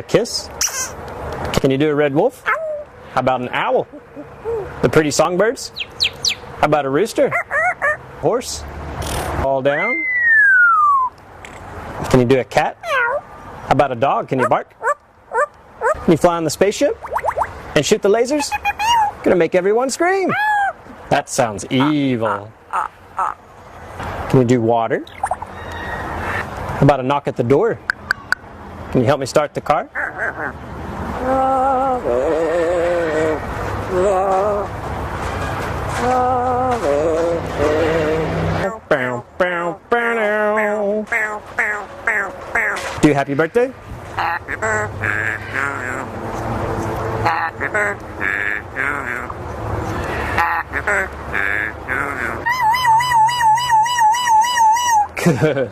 A kiss? Can you do a red wolf? How about an owl? The pretty songbirds? How about a rooster? Horse? Fall down? Can you do a cat? How about a dog? Can you bark? Can you fly on the spaceship? And shoot the lasers? Gonna make everyone scream. That sounds evil. Can you do water? How about a knock at the door? Can you help me start the car? Do happy birthday? Happy birthday to you. Happy birthday to you. Happy birthday to you. Good.